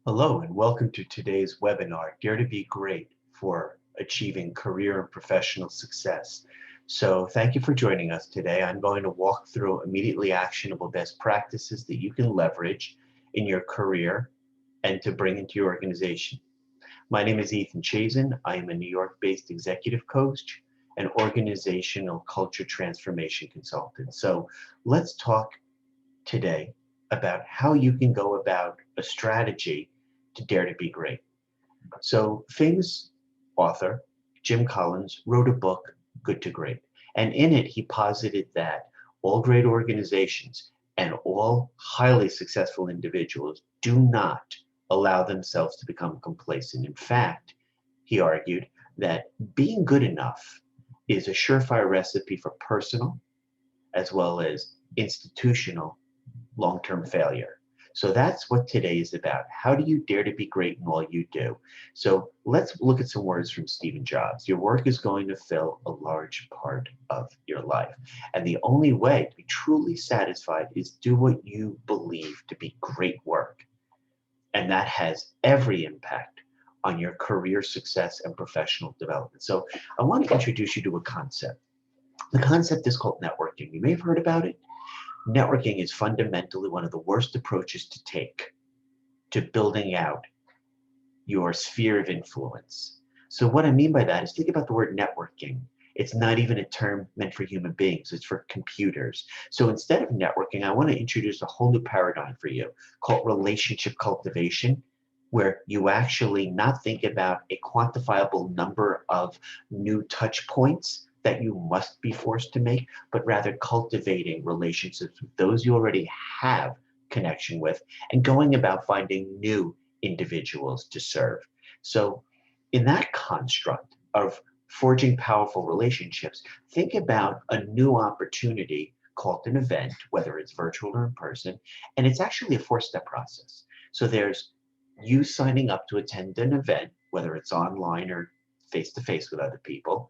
Hello and welcome to today's webinar, Dare to be Great for Achieving Career and Professional Success. So thank you for joining us today. I'm going to walk through immediately actionable best practices that you can leverage in your career and to bring into your organization. My name is Ethan Chazin. I am a New York-based executive coach and organizational culture transformation consultant. So let's talk today about how you can go about a strategy to dare to be great. So, famous author Jim Collins wrote a book, Good to Great. And in it, he posited that all great organizations and all highly successful individuals do not allow themselves to become complacent. In fact, he argued that being good enough is a surefire recipe for personal as well as institutional long-term failure. So that's what today is about. How do you dare to be great in all you do? So let's look at some words from Stephen Jobs. Your work is going to fill a large part of your life. And the only way to be truly satisfied is do what you believe to be great work. And that has every impact on your career success and professional development. So I want to introduce you to a concept. The concept is called networking. You may have heard about it. Networking is fundamentally one of the worst approaches to take to building out your sphere of influence. So what I mean by that is think about the word networking. It's not even a term meant for human beings, it's for computers. So instead of networking, I want to introduce a whole new paradigm for you called relationship cultivation, where you actually not think about a quantifiable number of new touch points that you must be forced to make, but rather cultivating relationships with those you already have connection with and going about finding new individuals to serve. So in that construct of forging powerful relationships, think about a new opportunity called an event, whether it's virtual or in person, and it's actually a four-step process. So there's you signing up to attend an event, whether it's online or face-to-face with other people.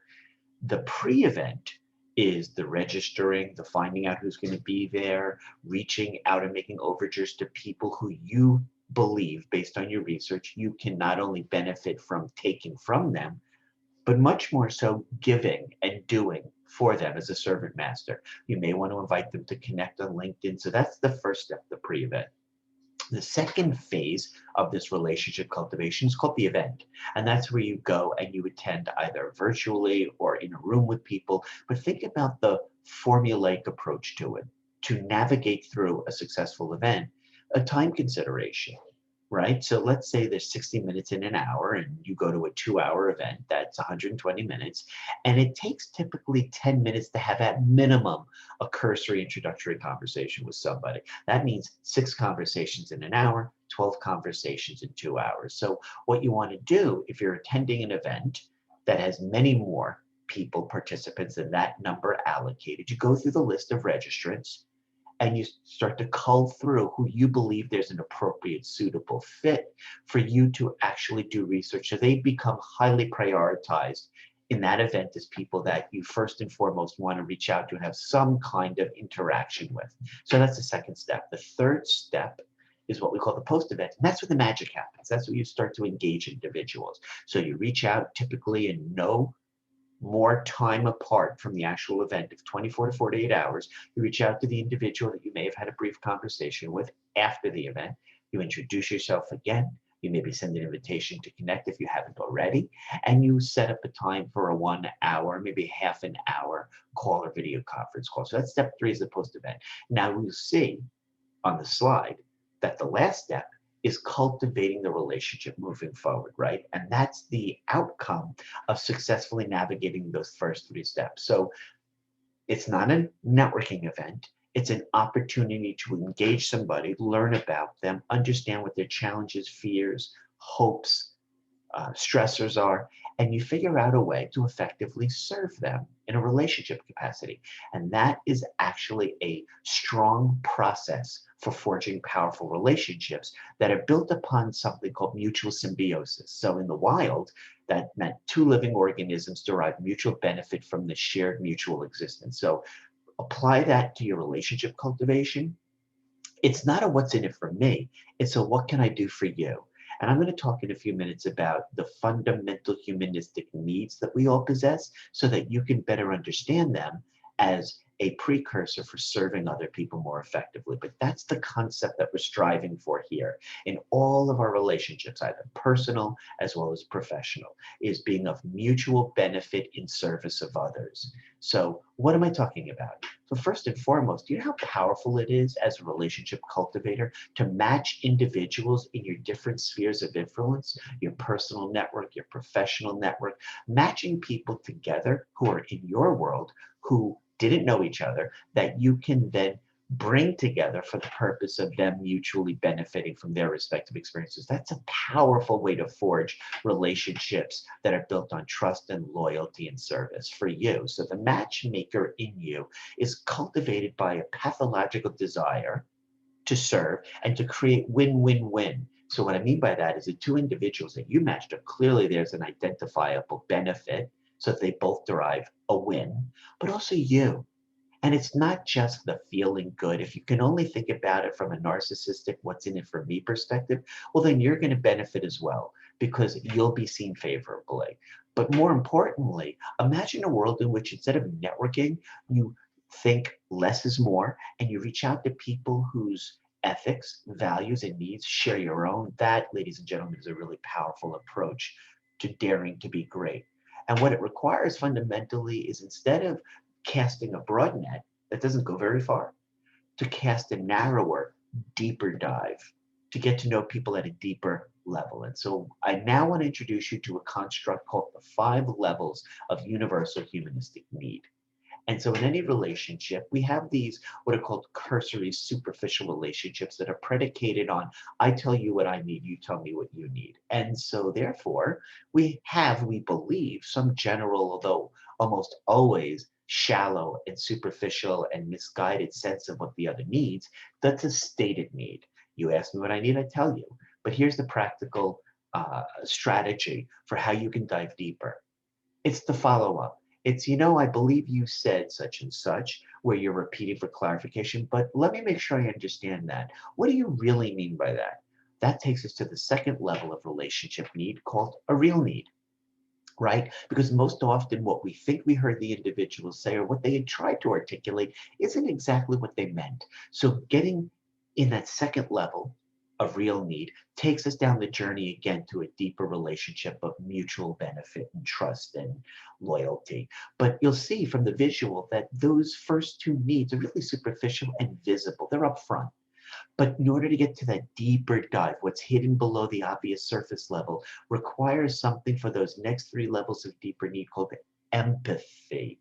The pre-event is the registering, the finding out who's going to be there, reaching out and making overtures to people who you believe, based on your research, you can not only benefit from taking from them, but much more so giving and doing for them as a servant master. You may want to invite them to connect on LinkedIn. So that's the first step, the pre-event. The second phase of this relationship cultivation is called the event. And that's where you go and you attend either virtually or in a room with people. But think about the formulaic approach to it. To navigate through a successful event, a time consideration, right? So let's say there's 60 minutes in an hour and you go to a 2-hour event, that's 120 minutes. And it takes typically 10 minutes to have at minimum a cursory introductory conversation with somebody. That means 6 conversations in an hour, 12 conversations in 2 hours. So what you want to do if you're attending an event that has many more people, participants than that number allocated, you go through the list of registrants and you start to cull through who you believe there's an appropriate, suitable fit for you to actually do research. So they become highly prioritized in that event as people that you first and foremost want to reach out to and have some kind of interaction with. So that's the second step. The third step is what we call the post-event. And that's where the magic happens. That's where you start to engage individuals. So you reach out typically in no more time apart from the actual event of 24 to 48 hours. You reach out to the individual that you may have had a brief conversation with after the event. You introduce yourself again. You maybe send an invitation to connect if you haven't already, and you set up a time for a 1 hour, maybe half an hour call or video conference call. So that's step 3 is the post-event. Now we'll see on the slide that the last step is cultivating the relationship moving forward, right? And that's the outcome of successfully navigating those first 3 steps. So it's not a networking event. It's an opportunity to engage somebody, learn about them, understand what their challenges, fears, hopes, stressors are, and you figure out a way to effectively serve them in a relationship capacity. And that is actually a strong process for forging powerful relationships that are built upon something called mutual symbiosis. So in the wild, that meant 2 living organisms derive mutual benefit from the shared mutual existence. So apply that to your relationship cultivation. It's not a what's in it for me, it's a what can I do for you? And I'm going to talk in a few minutes about the fundamental humanistic needs that we all possess so that you can better understand them as a precursor for serving other people more effectively. But that's the concept that we're striving for here in all of our relationships, either personal as well as professional, is being of mutual benefit in service of others. So what am I talking about? So first and foremost, do you know how powerful it is as a relationship cultivator to match individuals in your different spheres of influence, your personal network, your professional network, matching people together who are in your world, who didn't know each other, that you can then bring together for the purpose of them mutually benefiting from their respective experiences. That's a powerful way to forge relationships that are built on trust and loyalty and service for you. So the matchmaker in you is cultivated by a pathological desire to serve and to create win-win-win. So what I mean by that is the two individuals that you matched up, clearly there's an identifiable benefit so that they both derive a win, but also you. And it's not just the feeling good. If you can only think about it from a narcissistic, what's in it for me perspective, well, then you're going to benefit as well because you'll be seen favorably. But more importantly, imagine a world in which instead of networking, you think less is more and you reach out to people whose ethics, values, and needs share your own. That, ladies and gentlemen, is a really powerful approach to daring to be great. And what it requires fundamentally is instead of casting a broad net that doesn't go very far, to cast a narrower, deeper dive, to get to know people at a deeper level. And so I now want to introduce you to a construct called the 5 levels of universal humanistic need. And so in any relationship, we have these what are called cursory, superficial relationships that are predicated on, I tell you what I need, you tell me what you need. And so therefore, we believe, some general, although almost always shallow and superficial and misguided sense of what the other needs. That's a stated need. You ask me what I need, I tell you. But here's the practical strategy for how you can dive deeper. It's the follow-up. It's, I believe you said such and such, where you're repeating for clarification, but let me make sure I understand that. What do you really mean by that? That takes us to the second level of relationship need called a real need, right? Because most often what we think we heard the individual say or what they had tried to articulate isn't exactly what they meant. So getting in that second level of real need takes us down the journey again to a deeper relationship of mutual benefit and trust and loyalty. But you'll see from the visual that those first two needs are really superficial and visible. They're up front. But in order to get to that deeper dive, what's hidden below the obvious surface level requires something for those next 3 levels of deeper need called empathy.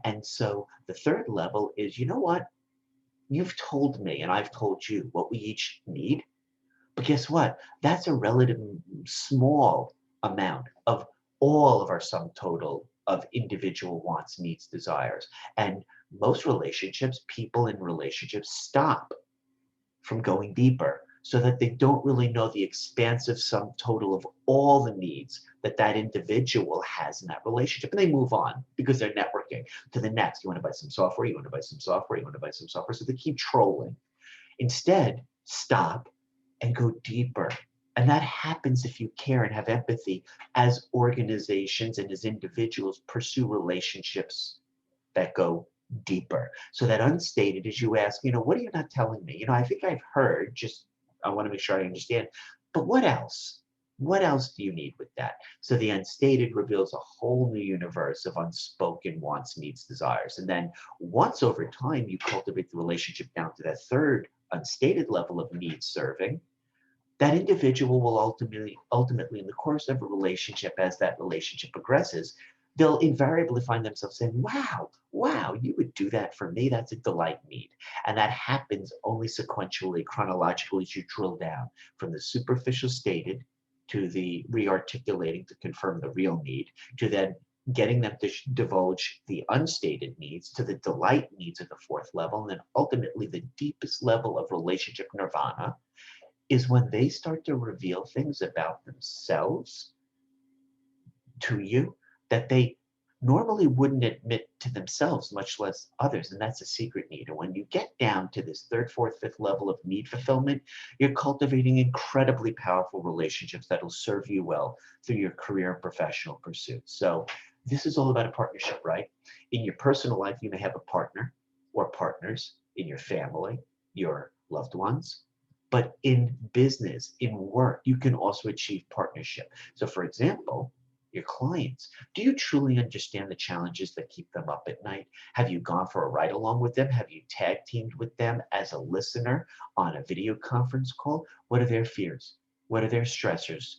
And so the third level is, you know what? You've told me and I've told you what we each need. But guess what? That's a relative small amount of all of our sum total of individual wants, needs, desires. And most relationships, people in relationships stop from going deeper so that they don't really know the expansive sum total of all the needs that that individual has in that relationship. And they move on because they're networking to the next. You want to buy some software, you want to buy some software, you want to buy some software. So they keep trolling. Instead, stop and go deeper. And that happens if you care and have empathy as organizations and as individuals pursue relationships that go deeper. So that unstated is you ask, what are you not telling me? I think I've heard, just I want to make sure I understand, but what else? What else do you need with that? So the unstated reveals a whole new universe of unspoken wants, needs, desires. And then once over time, you cultivate the relationship down to that third unstated level of need serving, that individual will ultimately in the course of a relationship, as that relationship progresses, they'll invariably find themselves saying, wow, you would do that for me. That's a delight need. And that happens only sequentially, chronologically, as you drill down from the superficial stated to the re-articulating to confirm the real need, to then getting them to divulge the unstated needs, to the delight needs at the 4th level, and then ultimately the deepest level of relationship nirvana is when they start to reveal things about themselves to you that they normally wouldn't admit to themselves, much less others, and that's a secret need. And when you get down to this third, fourth, fifth level of need fulfillment, you're cultivating incredibly powerful relationships that'll serve you well through your career and professional pursuits. So this is all about a partnership, right? In your personal life, you may have a partner or partners in your family, your loved ones. But in business, in work, you can also achieve partnership. So for example, your clients, do you truly understand the challenges that keep them up at night? Have you gone for a ride along with them? Have you tag teamed with them as a listener on a video conference call? What are their fears? What are their stressors?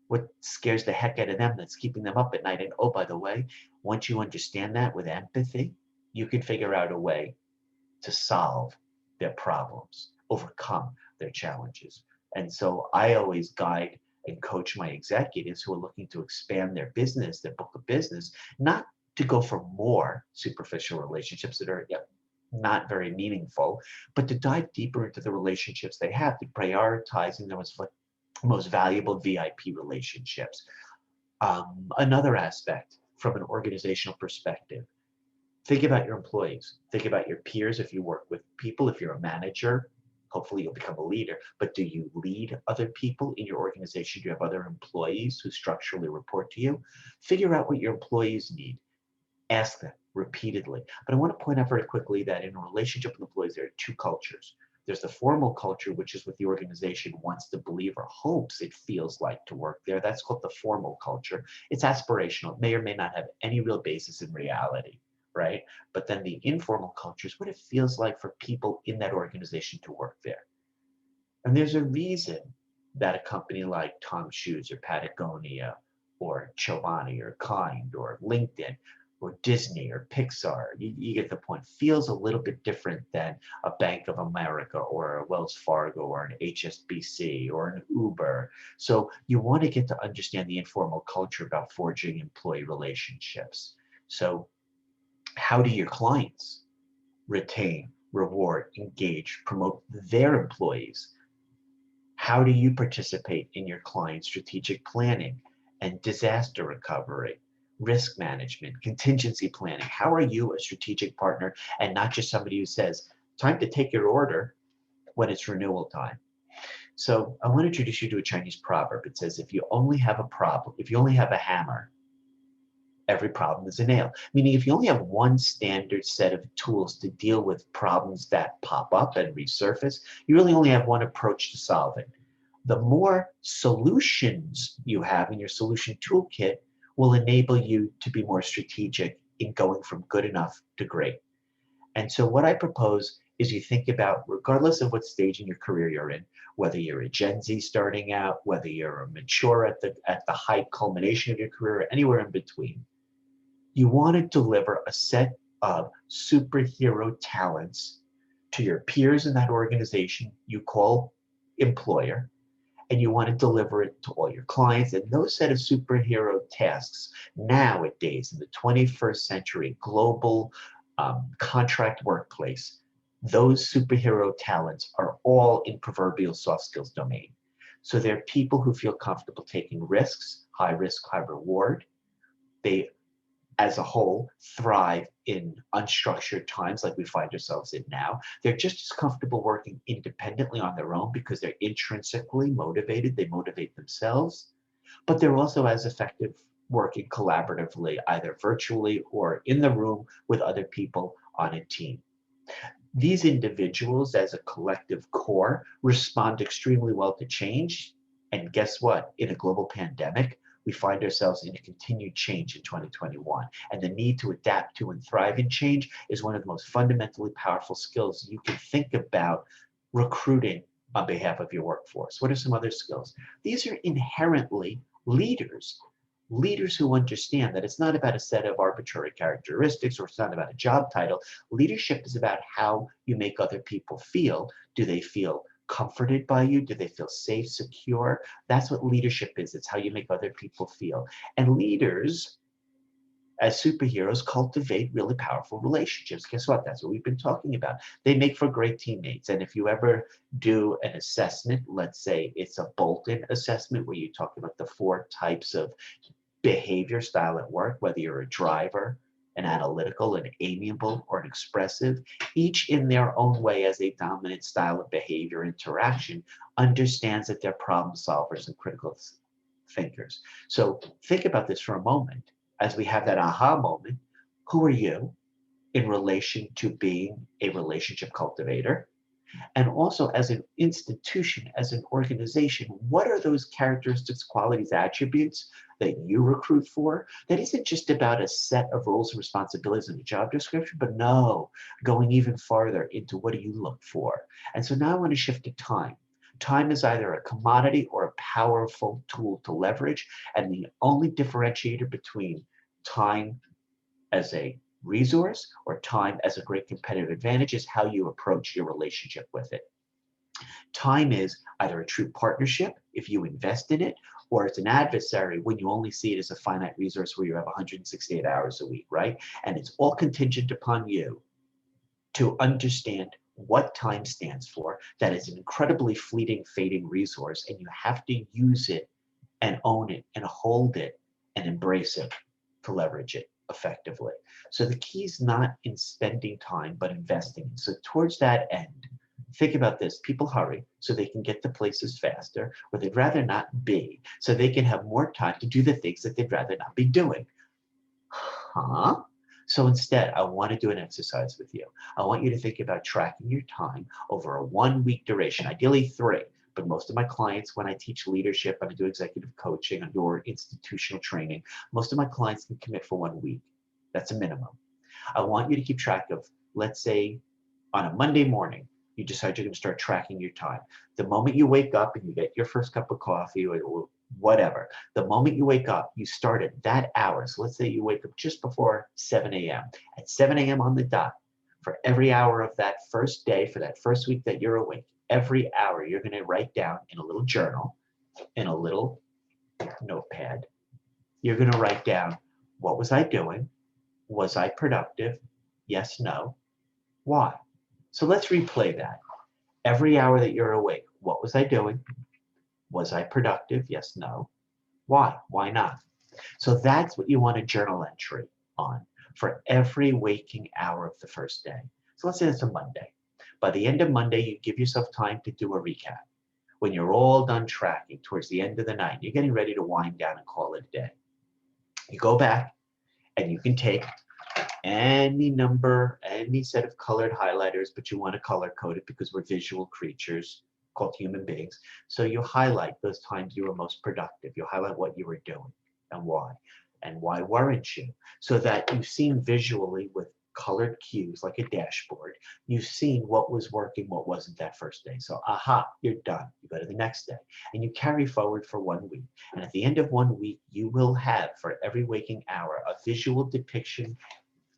What scares the heck out of them that's keeping them up at night? And oh, by the way, once you understand that with empathy, you can figure out a way to solve their problems, overcome their challenges. And so I always guide and coach my executives who are looking to expand their business, their book of business, not to go for more superficial relationships that are not very meaningful, but to dive deeper into the relationships they have, to prioritizing them as most valuable VIP relationships. Another aspect from an organizational perspective, think about your employees. Think about your peers if you work with people. If you're a manager, hopefully you'll become a leader. But do you lead other people in your organization? Do you have other employees who structurally report to you? Figure out what your employees need. Ask them repeatedly. But I want to point out very quickly that in a relationship with employees, there are two cultures. There's the formal culture, which is what the organization wants to believe or hopes it feels like to work there. That's called the formal culture. It's aspirational. It may or may not have any real basis in reality, right? But then the informal culture is what it feels like for people in that organization to work there. And there's a reason that a company like Tom Shoes or Patagonia or Chobani or Kind or LinkedIn or Disney or Pixar, you get the point, feels a little bit different than a Bank of America or a Wells Fargo or an HSBC or an Uber. So you want to get to understand the informal culture about forging employee relationships. So how do your clients retain, reward, engage, promote their employees? How do you participate in your client's strategic planning and disaster recovery, risk management, contingency planning? How are you a strategic partner and not just somebody who says, time to take your order when it's renewal time? So I want to introduce you to a Chinese proverb. It says, if you only have a problem, if you only have a hammer, every problem is a nail. Meaning if you only have one standard set of tools to deal with problems that pop up and resurface, you really only have one approach to solving. The more solutions you have in your solution toolkit will enable you to be more strategic in going from good enough to great. And so what I propose is you think about, regardless of what stage in your career you're in, whether you're a Gen Z starting out, whether you're a mature at the high culmination of your career, or anywhere in between, you want to deliver a set of superhero talents to your peers in that organization you call employer, and you want to deliver it to all your clients. And those set of superhero tasks nowadays in the 21st century global contract workplace, those superhero talents are all in proverbial soft skills domain. So they're people who feel comfortable taking risks, high risk, high reward. They, as a whole, thrive in unstructured times like we find ourselves in now. They're just as comfortable working independently on their own because they're intrinsically motivated. They motivate themselves, but they're also as effective working collaboratively, either virtually or in the room with other people on a team. These individuals, as a collective core, respond extremely well to change. And guess what? In a global pandemic, we find ourselves in a continued change in 2021. And the need to adapt to and thrive in change is one of the most fundamentally powerful skills you can think about recruiting on behalf of your workforce. What are some other skills? These are inherently leaders. Leaders who understand that it's not about a set of arbitrary characteristics or it's not about a job title. Leadership is about how you make other people feel. Do they feel comforted by you? Do they feel safe, secure? That's what leadership is. It's how you make other people feel. And leaders, as superheroes, cultivate really powerful relationships. Guess what? That's what we've been talking about. They make for great teammates. And if you ever do an assessment, let's say it's a Bolton assessment where you talk about the 4 types of behavior style at work, whether you're a driver, an analytical, an amiable, or an expressive, each in their own way as a dominant style of behavior interaction, understands that they're problem solvers and critical thinkers. So think about this for a moment. As we have that aha moment, who are you in relation to being a relationship cultivator? And also as an institution, as an organization, what are those characteristics, qualities, attributes that you recruit for? That isn't just about a set of roles and responsibilities in a job description, but no, going even farther into what do you look for? And so now I want to shift to time. Time is either a commodity or a powerful tool to leverage. And the only differentiator between time as a resource or time as a great competitive advantage is how you approach your relationship with it. Time is either a true partnership if you invest in it, or it's an adversary when you only see it as a finite resource where you have 168 hours a week, right? And it's all contingent upon you to understand what time stands for, that it's an incredibly fleeting, fading resource, and you have to use it and own it and hold it and embrace it to leverage it effectively. So the key is not in spending time, but investing. So towards that end, think about this. People hurry so they can get to places faster where they'd rather not be, so they can have more time to do the things that they'd rather not be doing. Huh? So instead, I want to do an exercise with you. I want you to think about tracking your time over a 1 week duration, ideally 3. But most of my clients, when I teach leadership, and I do executive coaching, I do institutional training, most of my clients can commit for 1 week. That's a minimum. I want you to keep track of, let's say, on a Monday morning, you decide you're going to start tracking your time. The moment you wake up and you get your first cup of coffee or whatever, the moment you wake up, you start at that hour. So let's say you wake up just before 7 a.m. At 7 a.m. on the dot, for every hour of that first day, for that first week that you're awake, every hour you're going to write down in a little journal, in a little notepad, you're going to write down, what was I doing? Was I productive? Yes, no. Why? So let's replay that. Every hour that you're awake, what was I doing? Was I productive? Yes, no. Why? Why not? So that's what you want a journal entry on for every waking hour of the first day. So let's say it's a Monday. By the end of Monday, you give yourself time to do a recap. When you're all done tracking towards the end of the night, you're getting ready to wind down and call it a day. You go back and you can take any number, any set of colored highlighters, but you want to color code it because we're visual creatures called human beings. So you highlight those times you were most productive. You highlight what you were doing and why weren't you? So that you've seen visually with colored cues like a dashboard, you've seen what was working, what wasn't that first day. So aha, you're done. You go to the next day and you carry forward for 1 week. And at the end of 1 week, you will have for every waking hour a visual depiction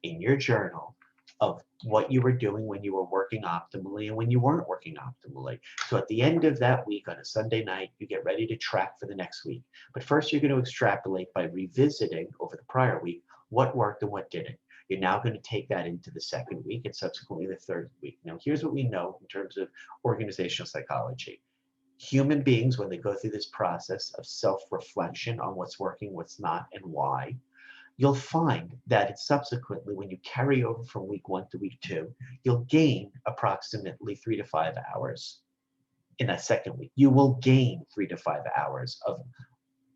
in your journal of what you were doing when you were working optimally and when you weren't working optimally. So at the end of that week on a Sunday night, you get ready to track for the next week. But first you're going to extrapolate by revisiting over the prior week what worked and what didn't. You're now going to take that into the second week and subsequently the third week. Now here's what we know in terms of organizational psychology. Human beings, when they go through this process of self-reflection on what's working, what's not, and why, you'll find that subsequently, when you carry over from week 1 to week 2, you'll gain approximately 3 to 5 hours in that second week. You will gain 3 to 5 hours of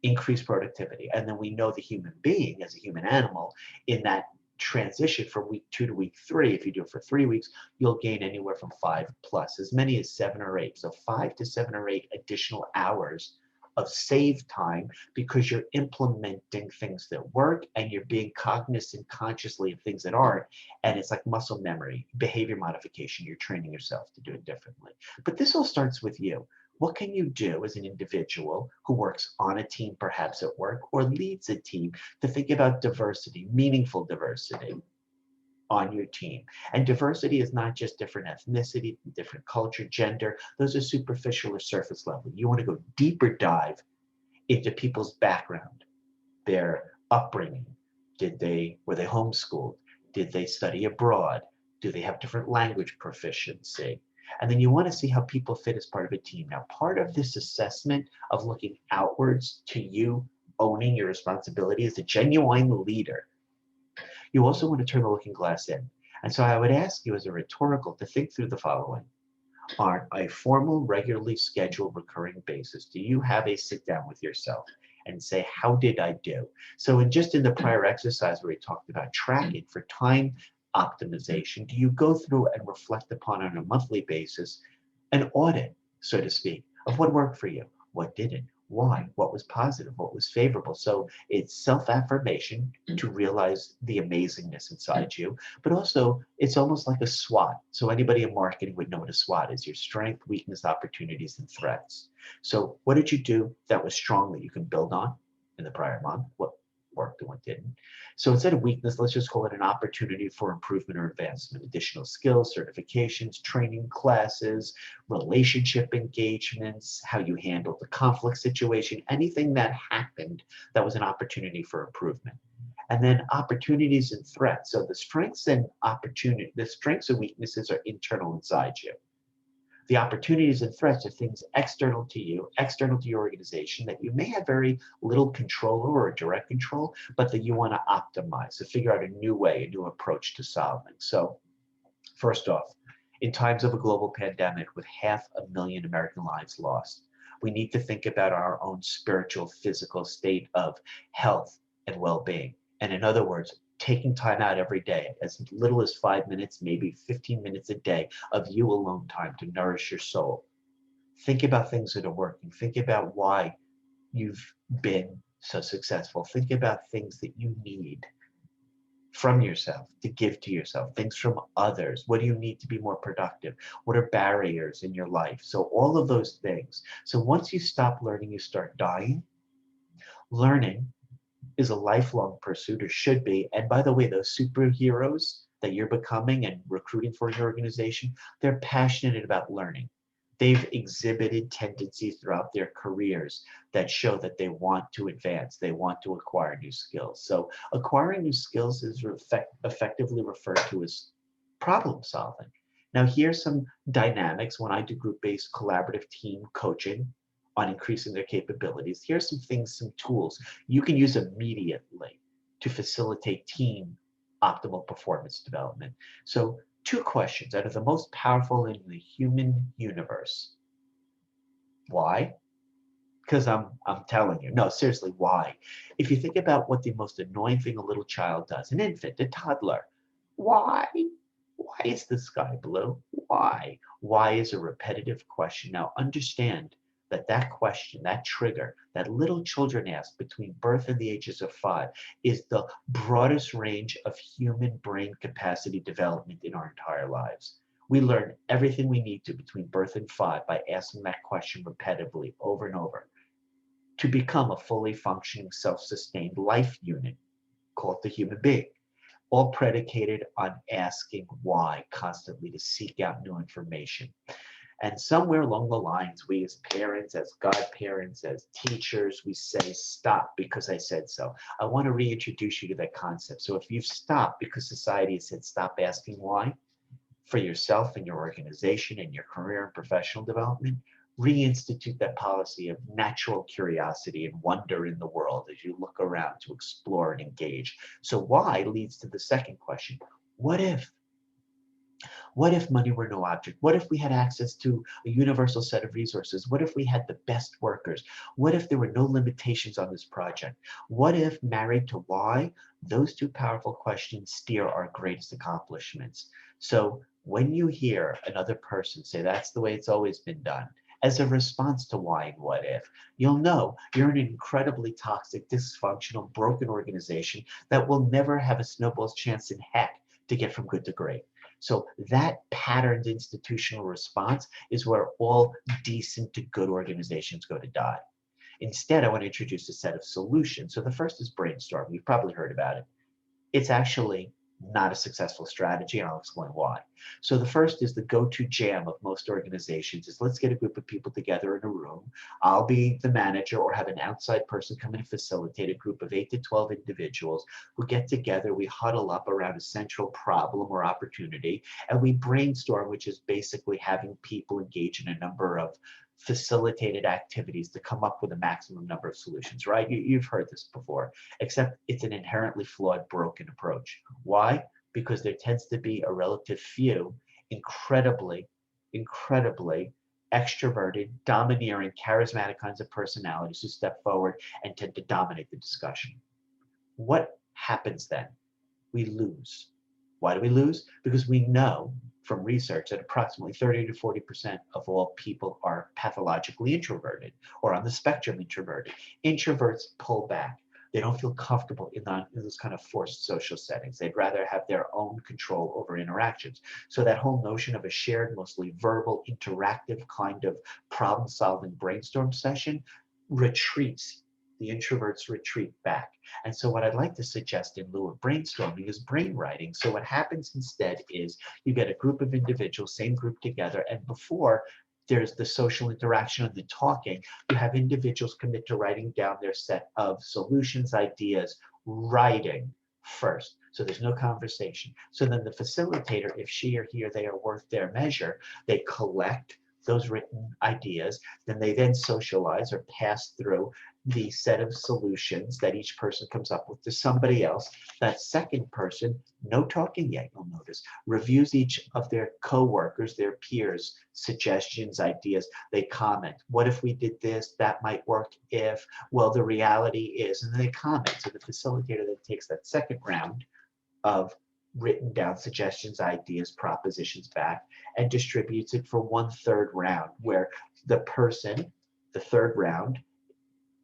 increased productivity. And then we know the human being as a human animal in that transition from week 2 to week 3, if you do it for 3 weeks, you'll gain anywhere from 5 plus, as many as 7 or 8. So 5 to 7 or 8 additional hours of save time because you're implementing things that work and you're being cognizant consciously of things that aren't. And it's like muscle memory, behavior modification. You're training yourself to do it differently. But this all starts with you. What can you do as an individual who works on a team, perhaps at work, or leads a team to think about diversity, meaningful diversity on your team? And diversity is not just different ethnicity, different culture, gender. Those are superficial or surface level. You want to go deeper dive into people's background, their upbringing. Were they homeschooled? Did they study abroad? Do they have different language proficiency? And then you want to see how people fit as part of a team. Now, part of this assessment of looking outwards to you owning your responsibility as a genuine leader, you also want to turn the looking glass in. And so I would ask you as a rhetorical to think through the following. On a formal, regularly scheduled, recurring basis, do you have a sit down with yourself and say, how did I do? So in the prior exercise where we talked about tracking for time optimization, do you go through and reflect upon on a monthly basis an audit, so to speak, of what worked for you, what didn't, why, what was positive, what was favorable? So it's self-affirmation to realize the amazingness inside you, but also it's almost like a SWOT. So anybody in marketing would know what a SWOT is: your strength, weakness, opportunities, and threats. So what did you do that was strong that you can build on in the prior month? What worked and what didn't? So instead of weakness, let's just call it an opportunity for improvement or advancement: additional skills, certifications, training classes, relationship engagements, how you handled the conflict situation, anything that happened that was an opportunity for improvement. And then opportunities and threats. So the strengths and weaknesses are internal inside you. The opportunities and threats are things external to you, external to your organization, that you may have very little control over or direct control, but that you want to optimize, to figure out a new way, a new approach to solving. So first off, in times of a global pandemic with 500,000 American lives lost, we need to think about our own spiritual, physical state of health and well-being. And in other words, taking time out every day, as little as 5 minutes, maybe 15 minutes a day of you alone time to nourish your soul. Think about things that are working. Think about why you've been so successful. Think about things that you need from yourself to give to yourself, things from others. What do you need to be more productive? What are barriers in your life? So all of those things. So once you stop learning, you start dying. Learning is a lifelong pursuit, or should be. And by the way, those superheroes that you're becoming and recruiting for your organization, they're passionate about learning. They've exhibited tendencies throughout their careers that show that they want to advance, they want to acquire new skills. So acquiring new skills is effectively referred to as problem solving. Now, here's some dynamics when I do group-based collaborative team coaching on increasing their capabilities. Here's some things, some tools you can use immediately to facilitate team optimal performance development. So 2 questions that are the most powerful in the human universe. Why? Because I'm telling you. No, seriously, why? If you think about what the most annoying thing a little child does, an infant, a toddler, why? Why is the sky blue? Why? Why is a repetitive question. Now understand that question, that trigger, that little children ask between birth and the ages of 5 is the broadest range of human brain capacity development in our entire lives. We learn everything we need to between birth and 5 by asking that question repetitively over and over to become a fully functioning, self-sustained life unit called the human being, all predicated on asking why constantly, to seek out new information. And somewhere along the lines, we as parents, as godparents, as teachers, we say, stop because I said so. I want to reintroduce you to that concept. So if you've stopped because society has said stop asking why for yourself and your organization and your career and professional development, reinstitute that policy of natural curiosity and wonder in the world as you look around to explore and engage. So why leads to the second question. What if? What if money were no object? What if we had access to a universal set of resources? What if we had the best workers? What if there were no limitations on this project? What if, married to why, those 2 powerful questions steer our greatest accomplishments? So when you hear another person say that's the way it's always been done, as a response to why and what if, you'll know you're in an incredibly toxic, dysfunctional, broken organization that will never have a snowball's chance in heck to get from good to great. So that patterned institutional response is where all decent to good organizations go to die. Instead, I want to introduce a set of solutions. So the first is brainstorm. You've probably heard about it. It's actually not a successful strategy, and I'll explain why. So the first is the go-to jam of most organizations is let's get a group of people together in a room. I'll be the manager or have an outside person come in and facilitate a group of 8 to 12 individuals who get together. We huddle up around a central problem or opportunity, and we brainstorm, which is basically having people engage in a number of facilitated activities to come up with a maximum number of solutions, right? You've heard this before, except it's an inherently flawed, broken approach. Why? Because there tends to be a relative few incredibly extroverted, domineering, charismatic kinds of personalities who step forward and tend to dominate the discussion. What happens then? We lose. Why do we lose? Because we know from research that approximately 30 to 40% of all people are pathologically introverted or on the spectrum introverted. Introverts pull back. They don't feel comfortable in those kind of forced social settings. They'd rather have their own control over interactions. So that whole notion of a shared, mostly verbal, interactive kind of problem-solving brainstorm session retreats. The introverts retreat back. And so what I'd like to suggest in lieu of brainstorming is brainwriting. So what happens instead is you get a group of individuals, same group together, and before there's the social interaction and the talking, you have individuals commit to writing down their set of solutions, ideas, writing first. So there's no conversation. So then the facilitator, if she or he or they are worth their measure, they collect those written ideas, then they then socialize or pass through the set of solutions that each person comes up with to somebody else. That second person, no talking yet, you'll notice, reviews each of their co-workers, their peers, suggestions, ideas. They comment, what if we did this? That might work if, well, the reality is, and then they comment. So the facilitator then takes that second round of written down suggestions, ideas, propositions back, and distributes it for one third round, where the third round,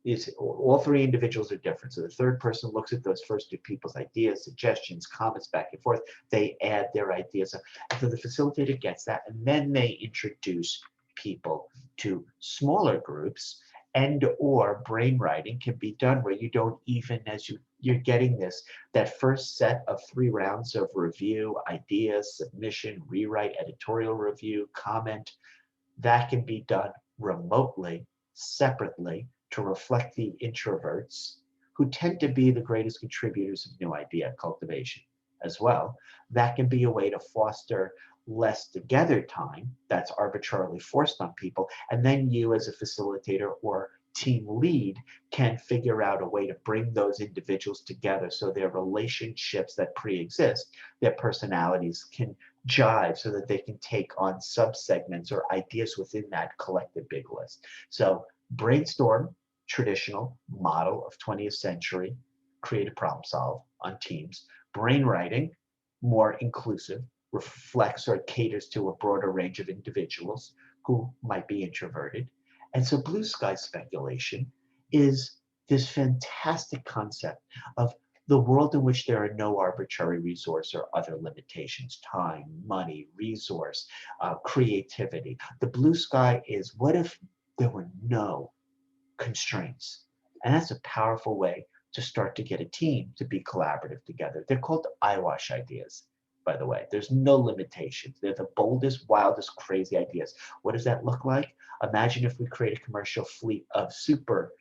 is all three individuals are different. So the third person looks at those first two people's ideas, suggestions, comments back and forth. They add their ideas. And so the facilitator gets that, and then they introduce people to smaller groups, and or brainwriting can be done where you don't even, as you're getting this, that first set of 3 rounds of review, ideas, submission, rewrite, editorial review, comment, that can be done remotely, separately, to reflect the introverts who tend to be the greatest contributors of new idea cultivation as well. That can be a way to foster less together time that's arbitrarily forced on people. And then you as a facilitator or team lead can figure out a way to bring those individuals together so their relationships that pre-exist, their personalities can jive so that they can take on subsegments or ideas within that collective big list. So brainstorm, traditional model of 20th century, creative problem solve on teams. Brainwriting, more inclusive, reflects or caters to a broader range of individuals who might be introverted. And so blue sky speculation is this fantastic concept of the world in which there are no arbitrary resource or other limitations, time, money, resource, creativity. The blue sky is, what if there were no constraints? And that's a powerful way to start to get a team to be collaborative together. They're called eyewash ideas, by the way. There's no limitations. They're the boldest, wildest, crazy ideas. What does that look like? Imagine if we create a commercial fleet of super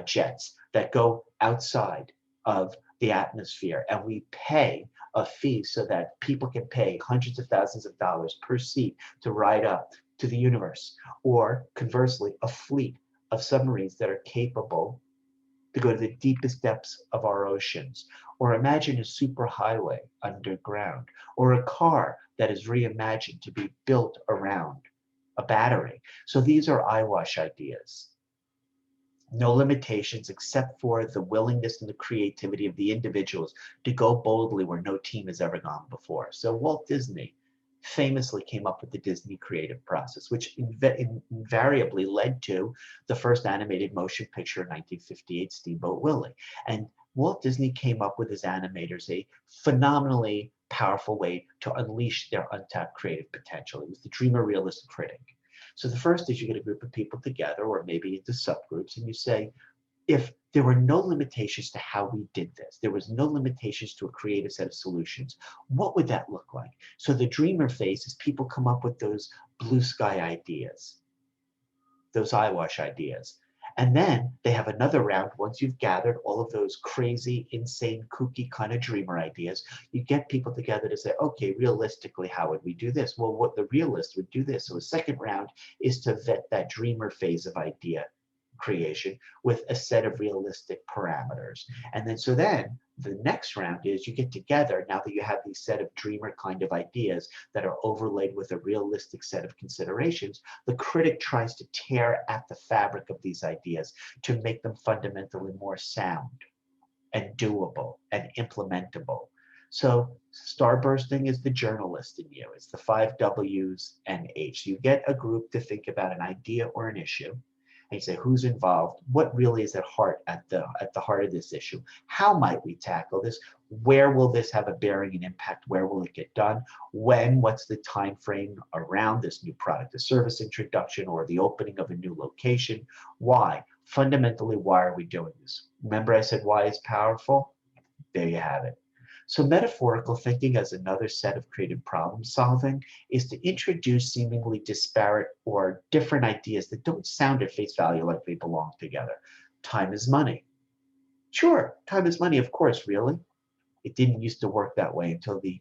jets that go outside of the atmosphere, and we pay a fee so that people can pay hundreds of thousands of dollars per seat to ride up to the universe. Or conversely, a fleet of submarines that are capable to go to the deepest depths of our oceans. Or imagine a superhighway underground, or a car that is reimagined to be built around a battery. So these are eyewash ideas. No limitations except for the willingness and the creativity of the individuals to go boldly where no team has ever gone before. So Walt Disney famously came up with the Disney creative process, which invariably led to the first animated motion picture in 1958, Steamboat Willie. And Walt Disney came up with his animators a phenomenally powerful way to unleash their untapped creative potential. It was the dreamer realist critic. So the first is you get a group of people together, or maybe into subgroups, and you say, if there were no limitations to how we did this, there was no limitations to a creative set of solutions, what would that look like? So the dreamer phase is people come up with those blue sky ideas, those eyewash ideas. And then they have another round. Once you've gathered all of those crazy, insane, kooky kind of dreamer ideas, you get people together to say, okay, realistically, how would we do this? Well, what the realist would do this. So a second round is to vet that dreamer phase of idea creation with a set of realistic parameters. And then the next round is you get together now that you have these set of dreamer kind of ideas that are overlaid with a realistic set of considerations. The critic tries to tear at the fabric of these ideas to make them fundamentally more sound and doable and implementable. So starbursting is the journalist in you. It's the 5 W's and H. You get a group to think about an idea or an issue, and you say who's involved, what really is at the heart of this issue, how might we tackle this, where will this have a bearing and impact, where will it get done, when, what's the time frame around this new product or service introduction or the opening of a new location, why, fundamentally, why are we doing this? Remember I said why is powerful? There you have it. So metaphorical thinking as another set of creative problem solving is to introduce seemingly disparate or different ideas that don't sound at face value like they belong together. Time is money. Sure, time is money, of course, really. It didn't used to work that way until the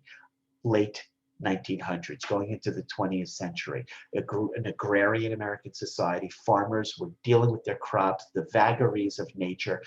late 1900s, going into the 20th century. An agrarian American society, farmers were dealing with their crops, the vagaries of nature,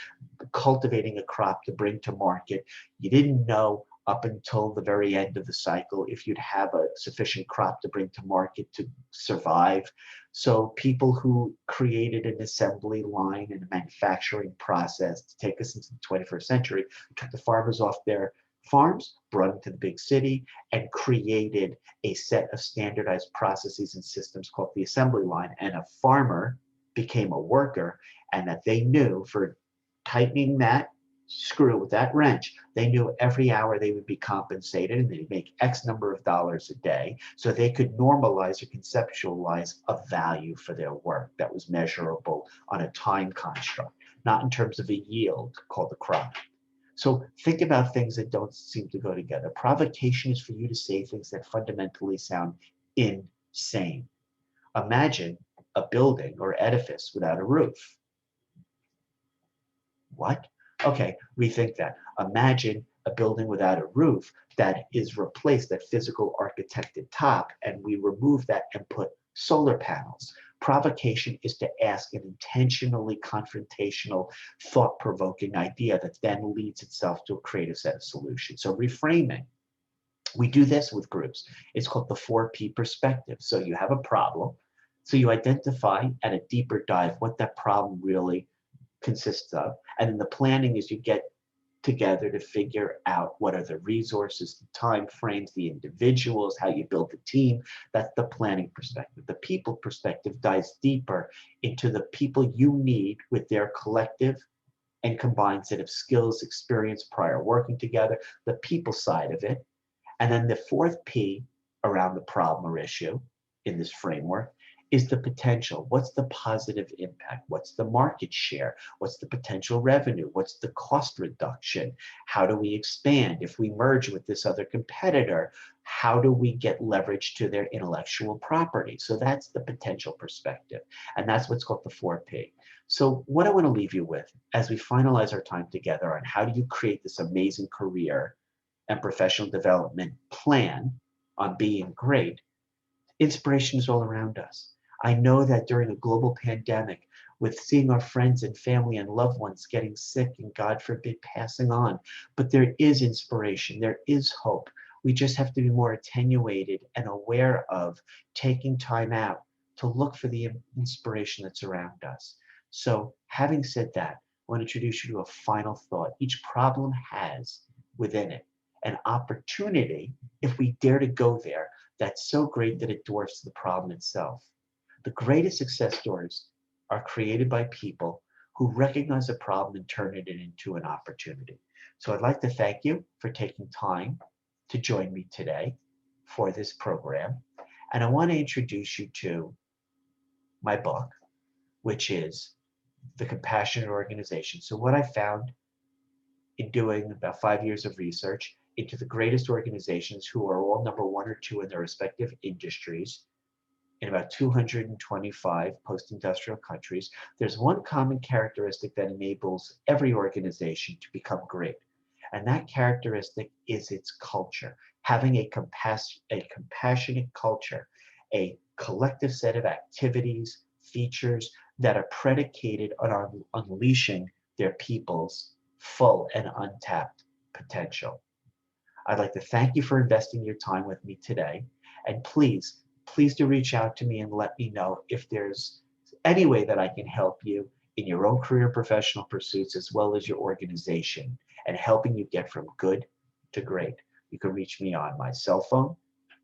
cultivating a crop to bring to market. You didn't know up until the very end of the cycle if you'd have a sufficient crop to bring to market to survive. So people who created an assembly line and a manufacturing process to take us into the 21st century took the farmers off their farms, brought them to the big city, and created a set of standardized processes and systems called the assembly line. And a farmer became a worker, and that they knew for tightening that screw with that wrench, they knew every hour they would be compensated and they'd make X number of dollars a day, so they could normalize or conceptualize a value for their work that was measurable on a time construct, not in terms of a yield called the crop. So think about things that don't seem to go together. Provocation is for you to say things that fundamentally sound insane. Imagine a building or edifice without a roof. What? Okay, rethink that. Imagine a building without a roof that is replaced, that physical architected top, and we remove that and put solar panels. Provocation is to ask an intentionally confrontational, thought-provoking idea that then leads itself to a creative set of solutions. So reframing. We do this with groups. It's called the 4P perspective. So you have a problem. So you identify at a deeper dive what that problem really consists of. And then the planning is you get together to figure out what are the resources, the time frames, the individuals, how you build the team. That's the planning perspective. The people perspective dives deeper into the people you need with their collective and combined set of skills, experience, prior working together, the people side of it. And then the fourth P around the problem or issue in this framework is the potential. What's the positive impact? What's the market share? What's the potential revenue? What's the cost reduction? How do we expand? If we merge with this other competitor, how do we get leverage to their intellectual property? So that's the potential perspective. And that's what's called the 4P. So what I want to leave you with as we finalize our time together on how do you create this amazing career and professional development plan on being great, inspiration is all around us. I know that during a global pandemic, with seeing our friends and family and loved ones getting sick and God forbid passing on, but there is inspiration, there is hope. We just have to be more attenuated and aware of taking time out to look for the inspiration that's around us. So having said that, I want to introduce you to a final thought. Each problem has within it an opportunity, if we dare to go there, that's so great that it dwarfs the problem itself. The greatest success stories are created by people who recognize a problem and turn it into an opportunity. So I'd like to thank you for taking time to join me today for this program. And I want to introduce you to my book, which is The Compassionate Organization. So what I found in doing about 5 years of research into the greatest organizations who are all number 1 or 2 in their respective industries in about 225 post-industrial countries, there's one common characteristic that enables every organization to become great. And that characteristic is its culture. Having a compassionate culture, a collective set of activities, features that are predicated on unleashing their people's full and untapped potential. I'd like to thank you for investing your time with me today. And please do reach out to me and let me know if there's any way that I can help you in your own career professional pursuits as well as your organization and helping you get from good to great. You can reach me on my cell phone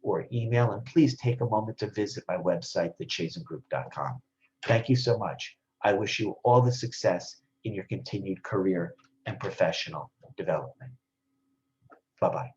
or email, and please take a moment to visit my website, thechazingroup.com. Thank you so much. I wish you all the success in your continued career and professional development. Bye-bye.